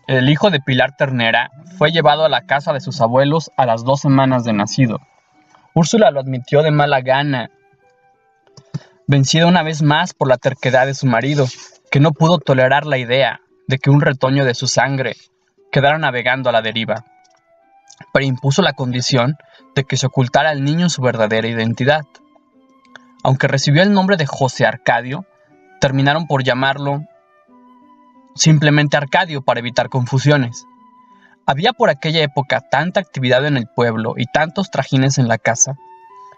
El hijo de Pilar Ternera fue llevado a la casa de sus abuelos a las 2 semanas de nacido. Úrsula lo admitió de mala gana, vencida una vez más por la terquedad de su marido, que no pudo tolerar la idea de que un retoño de su sangre quedara navegando a la deriva, pero impuso la condición de que se ocultara al niño su verdadera identidad. Aunque recibió el nombre de José Arcadio, terminaron por llamarlo simplemente Arcadio para evitar confusiones. Había por aquella época tanta actividad en el pueblo y tantos trajines en la casa,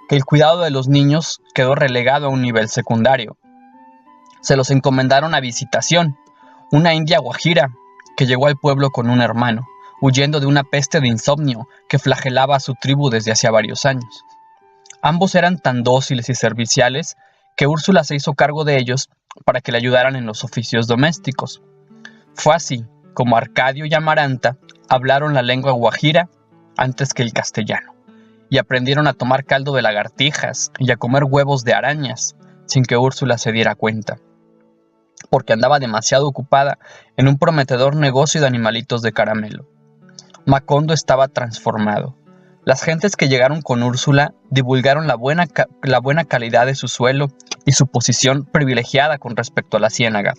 que el cuidado de los niños quedó relegado a un nivel secundario. Se los encomendaron a Visitación, una india guajira que llegó al pueblo con un hermano, huyendo de una peste de insomnio que flagelaba a su tribu desde hacía varios años. Ambos eran tan dóciles y serviciales que Úrsula se hizo cargo de ellos para que le ayudaran en los oficios domésticos. Fue así como Arcadio y Amaranta hablaron la lengua guajira antes que el castellano, y aprendieron a tomar caldo de lagartijas y a comer huevos de arañas sin que Úrsula se diera cuenta, porque andaba demasiado ocupada en un prometedor negocio de animalitos de caramelo. Macondo estaba transformado. Las gentes que llegaron con Úrsula divulgaron la buena calidad de su suelo y su posición privilegiada con respecto a la ciénaga.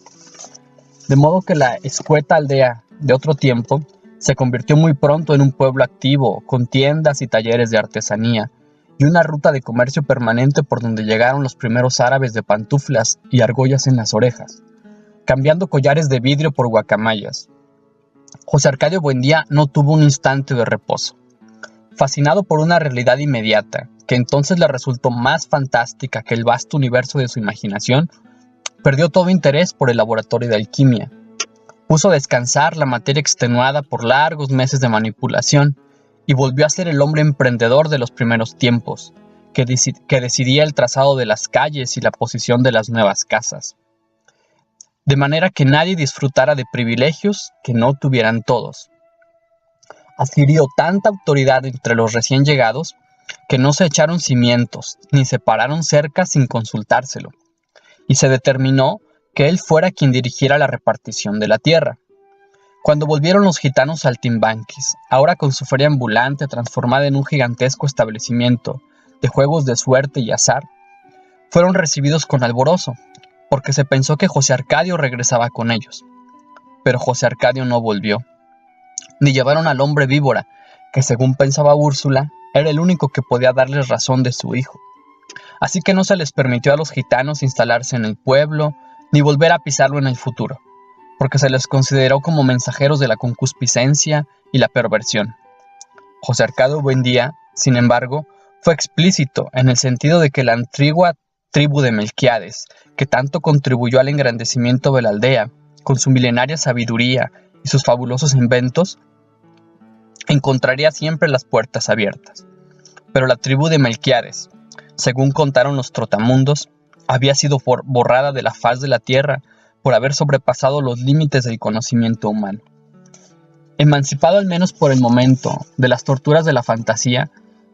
De modo que la escueta aldea de otro tiempo se convirtió muy pronto en un pueblo activo, con tiendas y talleres de artesanía, y una ruta de comercio permanente por donde llegaron los primeros árabes de pantuflas y argollas en las orejas, cambiando collares de vidrio por guacamayas. José Arcadio Buendía no tuvo un instante de reposo. Fascinado por una realidad inmediata, que entonces le resultó más fantástica que el vasto universo de su imaginación, perdió todo interés por el laboratorio de alquimia. Puso a descansar la materia extenuada por largos meses de manipulación y volvió a ser el hombre emprendedor de los primeros tiempos, que decidía el trazado de las calles y la posición de las nuevas casas. De manera que nadie disfrutara de privilegios que no tuvieran todos. Adquirió tanta autoridad entre los recién llegados que no se echaron cimientos ni se pararon cercas sin consultárselo, y se determinó que él fuera quien dirigiera la repartición de la tierra. Cuando volvieron los gitanos saltimbanquis, ahora con su feria ambulante transformada en un gigantesco establecimiento de juegos de suerte y azar, fueron recibidos con alborozo, porque se pensó que José Arcadio regresaba con ellos. Pero José Arcadio no volvió. Ni llevaron al hombre víbora, que según pensaba Úrsula, era el único que podía darles razón de su hijo. Así que no se les permitió a los gitanos instalarse en el pueblo, ni volver a pisarlo en el futuro, porque se les consideró como mensajeros de la concupiscencia y la perversión. José Arcadio Buendía, sin embargo, fue explícito en el sentido de que la antigua tribu de Melquiades, que tanto contribuyó al engrandecimiento de la aldea, con su milenaria sabiduría y sus fabulosos inventos, encontraría siempre las puertas abiertas. Pero la tribu de Melquiades, según contaron los trotamundos, había sido borrada de la faz de la tierra por haber sobrepasado los límites del conocimiento humano. Emancipado al menos por el momento de las torturas de la fantasía,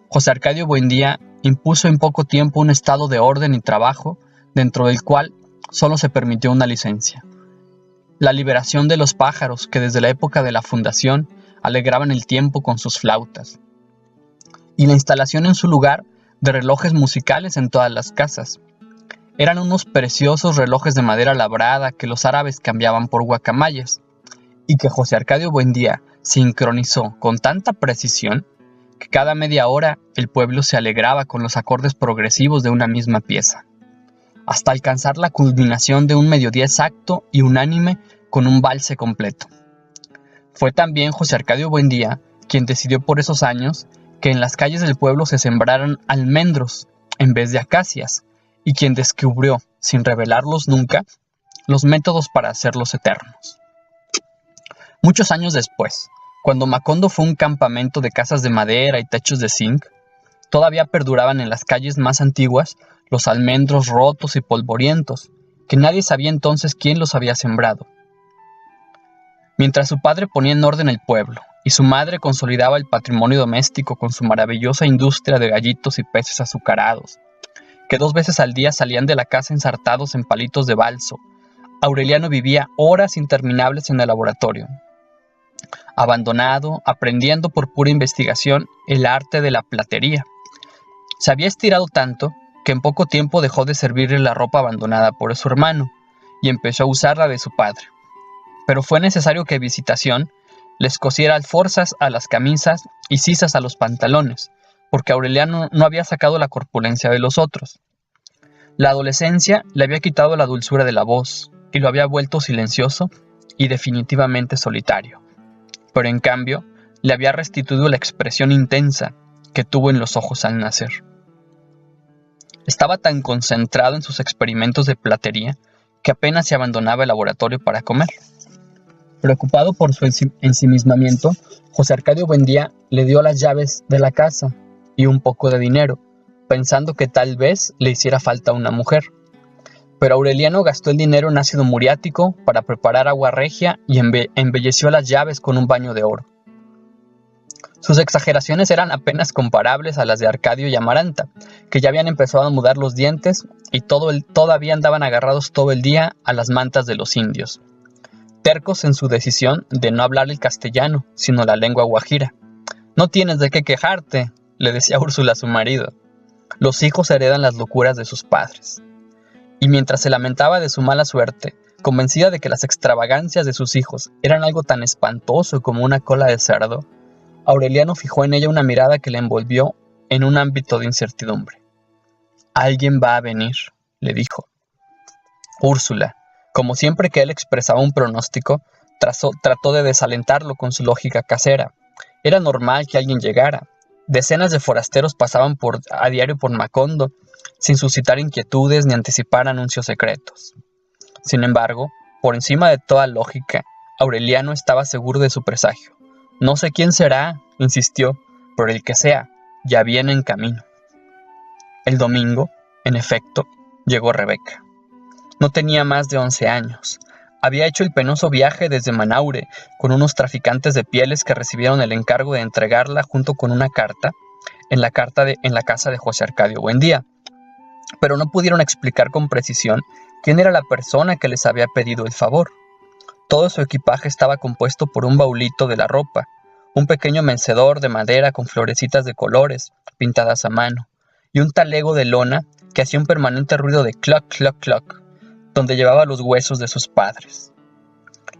José Arcadio Buendía impuso en poco tiempo un estado de orden y trabajo dentro del cual solo se permitió una licencia: la liberación de los pájaros que desde la época de la fundación alegraban el tiempo con sus flautas, y la instalación en su lugar de relojes musicales en todas las casas. Eran unos preciosos relojes de madera labrada que los árabes cambiaban por guacamayas, y que José Arcadio Buendía sincronizó con tanta precisión que cada media hora el pueblo se alegraba con los acordes progresivos de una misma pieza, hasta alcanzar la culminación de un mediodía exacto y unánime con un valse completo. Fue también José Arcadio Buendía quien decidió por esos años que en las calles del pueblo se sembraran almendros en vez de acacias, y quien descubrió, sin revelarlos nunca, los métodos para hacerlos eternos. Muchos años después, cuando Macondo fue un campamento de casas de madera y techos de zinc, todavía perduraban en las calles más antiguas los almendros rotos y polvorientos, que nadie sabía entonces quién los había sembrado. Mientras su padre ponía en orden el pueblo y su madre consolidaba el patrimonio doméstico con su maravillosa industria de gallitos y peces azucarados, que 2 veces al día salían de la casa ensartados en palitos de balso, Aureliano vivía horas interminables en el laboratorio. abandonado, aprendiendo por pura investigación el arte de la platería. Se había estirado tanto que en poco tiempo dejó de servirle la ropa abandonada por su hermano y empezó a usar la de su padre. Pero fue necesario que Visitación les cosiera alforzas a las camisas y sisas a los pantalones, porque Aureliano no había sacado la corpulencia de los otros. La adolescencia le había quitado la dulzura de la voz y lo había vuelto silencioso y definitivamente solitario. Pero en cambio, le había restituido la expresión intensa que tuvo en los ojos al nacer. Estaba tan concentrado en sus experimentos de platería que apenas se abandonaba el laboratorio para comer. Preocupado por su ensimismamiento, José Arcadio Buendía le dio las llaves de la casa y un poco de dinero, pensando que tal vez le hiciera falta una mujer. Pero Aureliano gastó el dinero en ácido muriático para preparar agua regia y embelleció las llaves con un baño de oro. Sus exageraciones eran apenas comparables a las de Arcadio y Amaranta, que ya habían empezado a mudar los dientes y todavía andaban agarrados todo el día a las mantas de los indios, tercos en su decisión de no hablar el castellano, sino la lengua guajira. «No tienes de qué quejarte», le decía Úrsula a su marido. «Los hijos heredan las locuras de sus padres». Y mientras se lamentaba de su mala suerte, convencida de que las extravagancias de sus hijos eran algo tan espantoso como una cola de cerdo, Aureliano fijó en ella una mirada que le envolvió en un ámbito de incertidumbre. «Alguien va a venir», le dijo. Úrsula, como siempre que él expresaba un pronóstico, trató de desalentarlo con su lógica casera. Era normal que alguien llegara. Decenas de forasteros pasaban a diario por Macondo, sin suscitar inquietudes ni anticipar anuncios secretos. Sin embargo, por encima de toda lógica, Aureliano estaba seguro de su presagio. «No sé quién será», insistió, «pero el que sea, ya viene en camino». El domingo, en efecto, llegó Rebeca. No tenía más de 11 años. Había hecho el penoso viaje desde Manaure con unos traficantes de pieles que recibieron el encargo de entregarla junto con una carta en la casa de José Arcadio Buendía. Pero no pudieron explicar con precisión quién era la persona que les había pedido el favor. Todo su equipaje estaba compuesto por un baulito de la ropa, un pequeño mecedor de madera con florecitas de colores pintadas a mano, y un talego de lona que hacía un permanente ruido de cloc, cloc, cloc, donde llevaba los huesos de sus padres.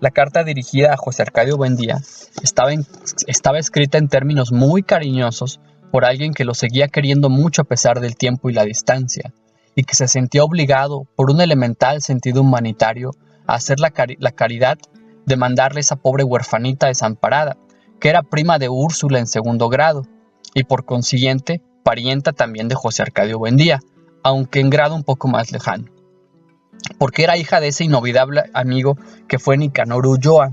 La carta dirigida a José Arcadio Buendía estaba escrita en términos muy cariñosos por alguien que lo seguía queriendo mucho a pesar del tiempo y la distancia, y que se sentía obligado, por un elemental sentido humanitario, a hacer la caridad de mandarle esa pobre huerfanita desamparada, que era prima de Úrsula en segundo grado, y por consiguiente parienta también de José Arcadio Buendía, aunque en grado un poco más lejano, porque era hija de ese inolvidable amigo que fue Nicanor Ulloa,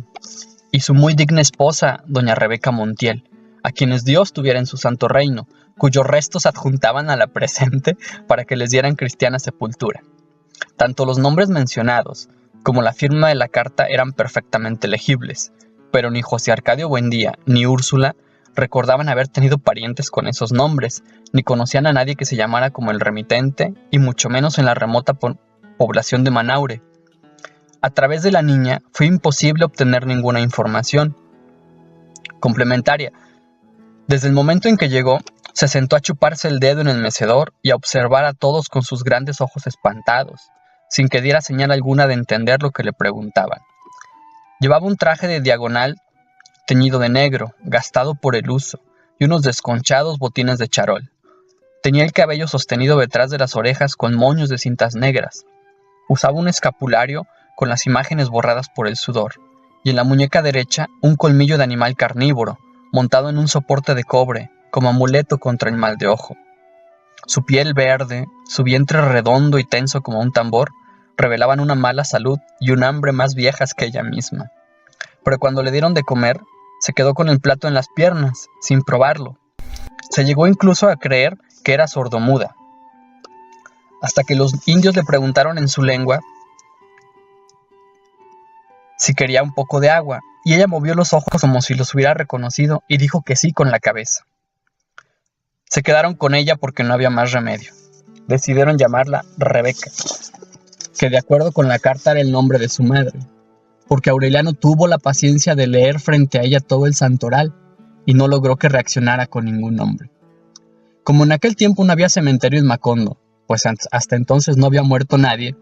y su muy digna esposa, doña Rebeca Montiel, a quienes Dios tuviera en su santo reino, cuyos restos adjuntaban a la presente para que les dieran cristiana sepultura. Tanto los nombres mencionados como la firma de la carta eran perfectamente legibles, pero ni José Arcadio Buendía ni Úrsula recordaban haber tenido parientes con esos nombres, ni conocían a nadie que se llamara como el remitente, y mucho menos en la remota población de Manaure. A través de la niña fue imposible obtener ninguna información complementaria. Desde el momento en que llegó, se sentó a chuparse el dedo en el mecedor y a observar a todos con sus grandes ojos espantados, sin que diera señal alguna de entender lo que le preguntaban. Llevaba un traje de diagonal teñido de negro, gastado por el uso, y unos desconchados botines de charol. Tenía el cabello sostenido detrás de las orejas con moños de cintas negras. Usaba un escapulario con las imágenes borradas por el sudor, y en la muñeca derecha un colmillo de animal carnívoro, montado en un soporte de cobre, como amuleto contra el mal de ojo. Su piel verde, su vientre redondo y tenso como un tambor, revelaban una mala salud y un hambre más viejas que ella misma. Pero cuando le dieron de comer, se quedó con el plato en las piernas, sin probarlo. Se llegó incluso a creer que era sordomuda, hasta que los indios le preguntaron en su lengua si quería un poco de agua, y ella movió los ojos como si los hubiera reconocido y dijo que sí con la cabeza. Se quedaron con ella porque no había más remedio. Decidieron llamarla Rebeca, que de acuerdo con la carta era el nombre de su madre. porque Aureliano tuvo la paciencia de leer frente a ella todo el santoral y no logró que reaccionara con ningún nombre. Como en aquel tiempo no había cementerio en Macondo, pues hasta entonces no había muerto nadie,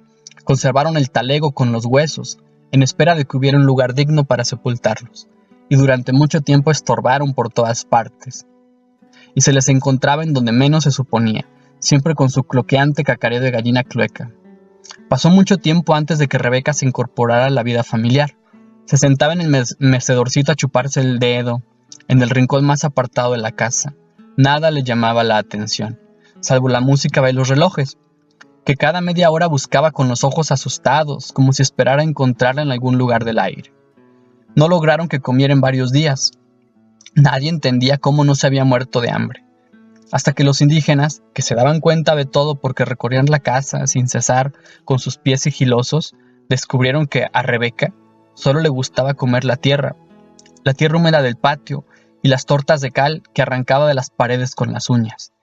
conservaron el talego con los huesos, en espera de que hubiera un lugar digno para sepultarlos, y durante mucho tiempo estorbaron por todas partes. Y se les encontraba en donde menos se suponía, siempre con su cloqueante cacareo de gallina clueca. Pasó mucho tiempo antes de que Rebeca se incorporara a la vida familiar. Se sentaba en el mecedorcito a chuparse el dedo, en el rincón más apartado de la casa. Nada le llamaba la atención, salvo la música y los relojes, que cada media hora buscaba con los ojos asustados, como si esperara encontrarla en algún lugar del aire. No lograron que comiera en varios días. Nadie entendía cómo no se había muerto de hambre. Hasta que los indígenas, que se daban cuenta de todo porque recorrían la casa sin cesar con sus pies sigilosos, descubrieron que a Rebeca solo le gustaba comer la tierra húmeda del patio y las tortas de cal que arrancaba de las paredes con las uñas.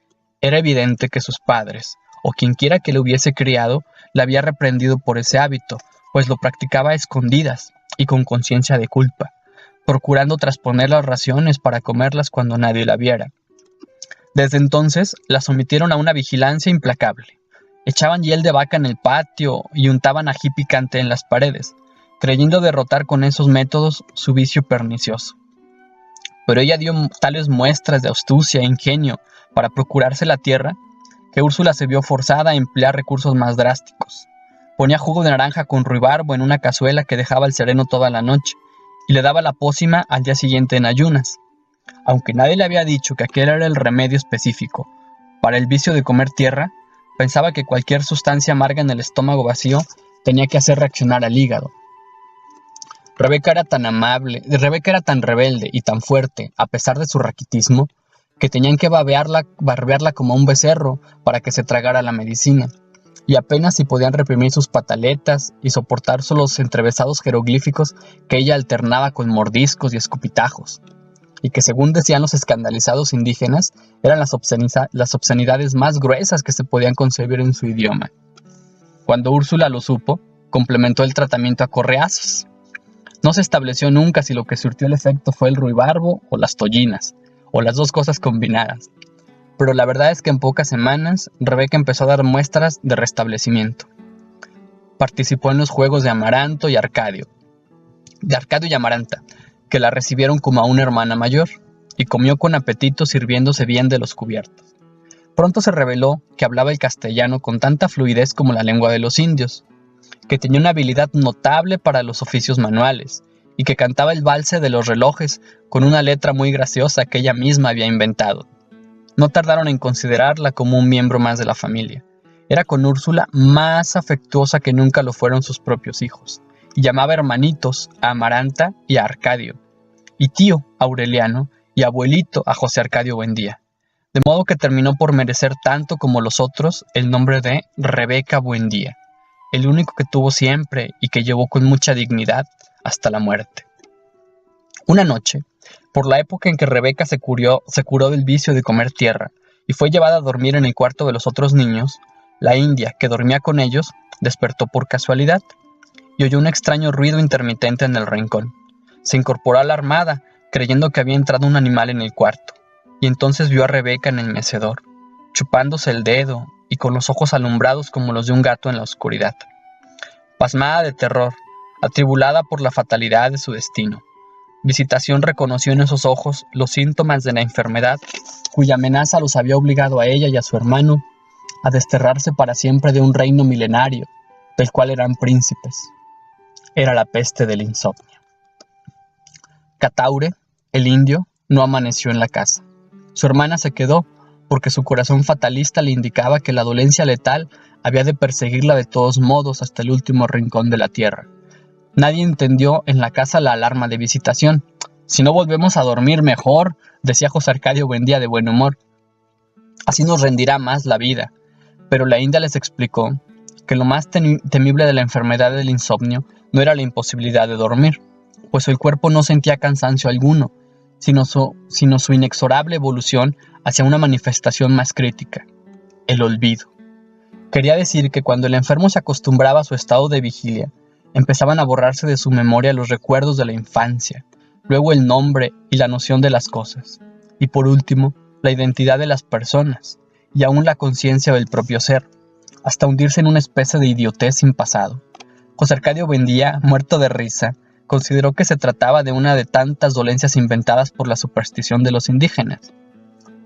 Era evidente que sus padres, o quienquiera que le hubiese criado, la había reprendido por ese hábito, pues lo practicaba a escondidas y con conciencia de culpa, procurando trasponer las raciones para comerlas cuando nadie la viera. Desde entonces la sometieron a una vigilancia implacable. Echaban hiel de vaca en el patio y untaban ají picante en las paredes, creyendo derrotar con esos métodos su vicio pernicioso. Pero ella dio tales muestras de astucia e ingenio para procurarse la tierra, que Úrsula se vio forzada a emplear recursos más drásticos. Ponía jugo de naranja con ruibarbo en una cazuela que dejaba al sereno toda la noche, y le daba la pócima al día siguiente en ayunas. Aunque nadie le había dicho que aquel era el remedio específico para el vicio de comer tierra, pensaba que cualquier sustancia amarga en el estómago vacío tenía que hacer reaccionar al hígado. Rebeca era tan rebelde y tan fuerte, a pesar de su raquitismo, que tenían que barbearla como un becerro para que se tragara la medicina, y apenas si podían reprimir sus pataletas y soportar los entrevesados jeroglíficos que ella alternaba con mordiscos y escupitajos, y que según decían los escandalizados indígenas, eran las obscenidades más gruesas que se podían concebir en su idioma. Cuando Úrsula lo supo, complementó el tratamiento a correazos. No se estableció nunca si lo que surtió el efecto fue el ruibarbo o las tollinas, o las dos cosas combinadas. Pero la verdad es que en pocas semanas, Rebeca empezó a dar muestras de restablecimiento. Participó en los juegos de Amaranto y Arcadio y Amaranta, que la recibieron como a una hermana mayor, y comió con apetito sirviéndose bien de los cubiertos. Pronto se reveló que hablaba el castellano con tanta fluidez como la lengua de los indios, que tenía una habilidad notable para los oficios manuales, y que cantaba el valse de los relojes con una letra muy graciosa que ella misma había inventado. No tardaron en considerarla como un miembro más de la familia. Era con Úrsula más afectuosa que nunca lo fueron sus propios hijos, y llamaba hermanitos a Amaranta y a Arcadio, y tío a Aureliano, y abuelito a José Arcadio Buendía, de modo que terminó por merecer tanto como los otros el nombre de Rebeca Buendía, el único que tuvo siempre y que llevó con mucha dignidad hasta la muerte. Una noche, por la época en que Rebeca se curó del vicio de comer tierra y fue llevada a dormir en el cuarto de los otros niños, la india, que dormía con ellos, despertó por casualidad y oyó un extraño ruido intermitente en el rincón. Se incorporó alarmada, creyendo que había entrado un animal en el cuarto, y entonces vio a Rebeca en el mecedor, chupándose el dedo y con los ojos alumbrados como los de un gato en la oscuridad. Pasmada de terror, atribulada por la fatalidad de su destino, Visitación reconoció en esos ojos los síntomas de la enfermedad cuya amenaza los había obligado a ella y a su hermano a desterrarse para siempre de un reino milenario, del cual eran príncipes. Era la peste del insomnio. Cataure, el indio, no amaneció en la casa. Su hermana se quedó, porque su corazón fatalista le indicaba que la dolencia letal había de perseguirla de todos modos hasta el último rincón de la tierra. Nadie entendió en la casa la alarma de visitación. Si no volvemos a dormir mejor, decía José Arcadio Buendía de buen humor. Así nos rendirá más la vida. Pero la india les explicó que lo más temible de la enfermedad del insomnio no era la imposibilidad de dormir, pues el cuerpo no sentía cansancio alguno, sino su inexorable evolución hacia una manifestación más crítica, el olvido. Quería decir que cuando el enfermo se acostumbraba a su estado de vigilia, Empezaban a borrarse de su memoria los recuerdos de la infancia, luego el nombre y la noción de las cosas, y por último, la identidad de las personas, y aún la conciencia del propio ser, hasta hundirse en una especie de idiotez sin pasado. José Arcadio Buendía, muerto de risa, consideró que se trataba de una de tantas dolencias inventadas por la superstición de los indígenas.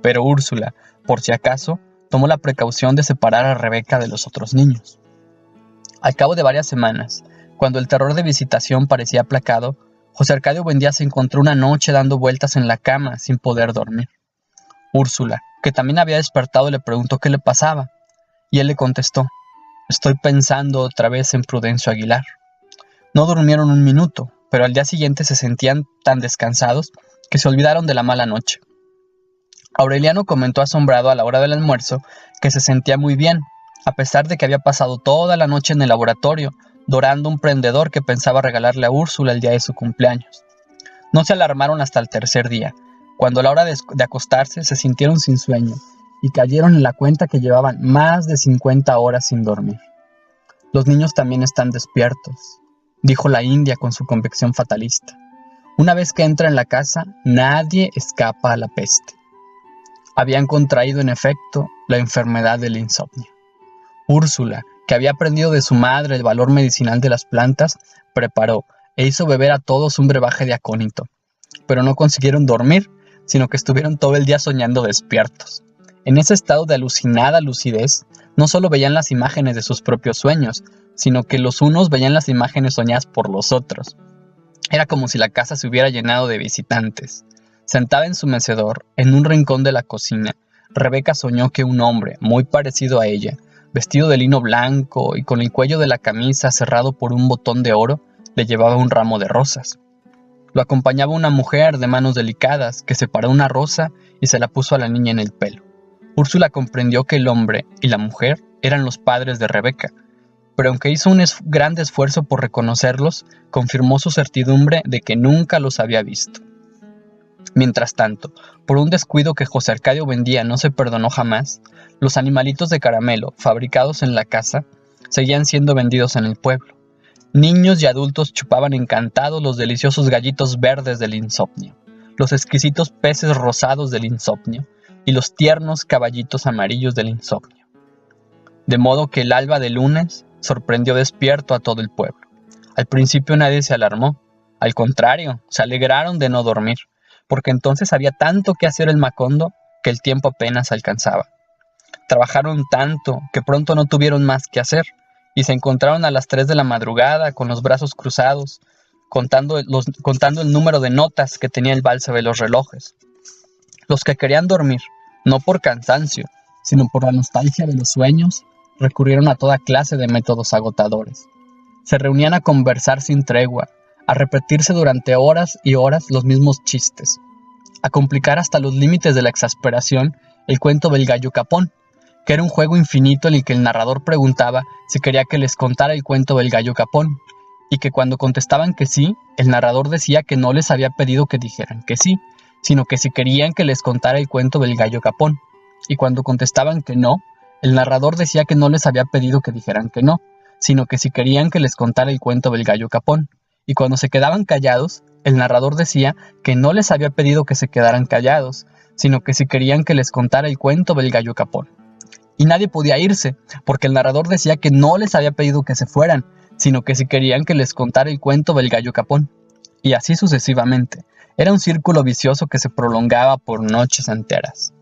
Pero Úrsula, por si acaso, tomó la precaución de separar a Rebeca de los otros niños. Al cabo de varias semanas, cuando el terror de visitación parecía aplacado, José Arcadio Buendía se encontró una noche dando vueltas en la cama sin poder dormir. Úrsula, que también había despertado, le preguntó qué le pasaba, y él le contestó: «Estoy pensando otra vez en Prudencio Aguilar». No durmieron un minuto, pero al día siguiente se sentían tan descansados que se olvidaron de la mala noche. Aureliano comentó asombrado a la hora del almuerzo que se sentía muy bien, a pesar de que había pasado toda la noche en el laboratorio, dorando un prendedor que pensaba regalarle a Úrsula el día de su cumpleaños. No se alarmaron hasta el tercer día, cuando a la hora de acostarse se sintieron sin sueño y cayeron en la cuenta que llevaban más de 50 horas sin dormir. «Los niños también están despiertos», dijo la india con su convicción fatalista. «Una vez que entra en la casa, nadie escapa a la peste». Habían contraído en efecto la enfermedad del insomnio. Úrsula, que había aprendido de su madre el valor medicinal de las plantas, preparó e hizo beber a todos un brebaje de acónito, pero no consiguieron dormir, sino que estuvieron todo el día soñando despiertos. En ese estado de alucinada lucidez, no solo veían las imágenes de sus propios sueños, sino que los unos veían las imágenes soñadas por los otros. Era como si la casa se hubiera llenado de visitantes. Sentada en su mecedor, en un rincón de la cocina, Rebeca soñó que un hombre, muy parecido a ella, vestido de lino blanco y con el cuello de la camisa cerrado por un botón de oro, le llevaba un ramo de rosas. Lo acompañaba una mujer de manos delicadas que separó una rosa y se la puso a la niña en el pelo. Úrsula comprendió que el hombre y la mujer eran los padres de Rebeca, pero aunque hizo un gran esfuerzo por reconocerlos, confirmó su certidumbre de que nunca los había visto. Mientras tanto, por un descuido que José Arcadio Buendía no se perdonó jamás, los animalitos de caramelo fabricados en la casa seguían siendo vendidos en el pueblo. Niños y adultos chupaban encantados los deliciosos gallitos verdes del insomnio, los exquisitos peces rosados del insomnio y los tiernos caballitos amarillos del insomnio. De modo que el alba de lunes sorprendió despierto a todo el pueblo. Al principio nadie se alarmó, al contrario, se alegraron de no dormir, porque entonces había tanto que hacer el Macondo que el tiempo apenas alcanzaba. Trabajaron tanto que pronto no tuvieron más que hacer y se encontraron a las 3 de la madrugada con los brazos cruzados, contando el número de notas que tenía el valse de los relojes. Los que querían dormir, no por cansancio, sino por la nostalgia de los sueños, recurrieron a toda clase de métodos agotadores. Se reunían a conversar sin tregua, a repetirse durante horas y horas los mismos chistes, a complicar hasta los límites de la exasperación el cuento del gallo capón, que era un juego infinito en el que el narrador preguntaba si quería que les contara el cuento del gallo capón, y que cuando contestaban que sí, el narrador decía que no les había pedido que dijeran que sí, sino que si querían que les contara el cuento del gallo capón, y cuando contestaban que no, el narrador decía que no les había pedido que dijeran que no, sino que si querían que les contara el cuento del gallo capón, y cuando se quedaban callados, el narrador decía que no les había pedido que se quedaran callados, sino que si querían que les contara el cuento del gallo capón. Y nadie podía irse, porque el narrador decía que no les había pedido que se fueran, sino que si querían que les contara el cuento del gallo capón. Y así sucesivamente. Era un círculo vicioso que se prolongaba por noches enteras.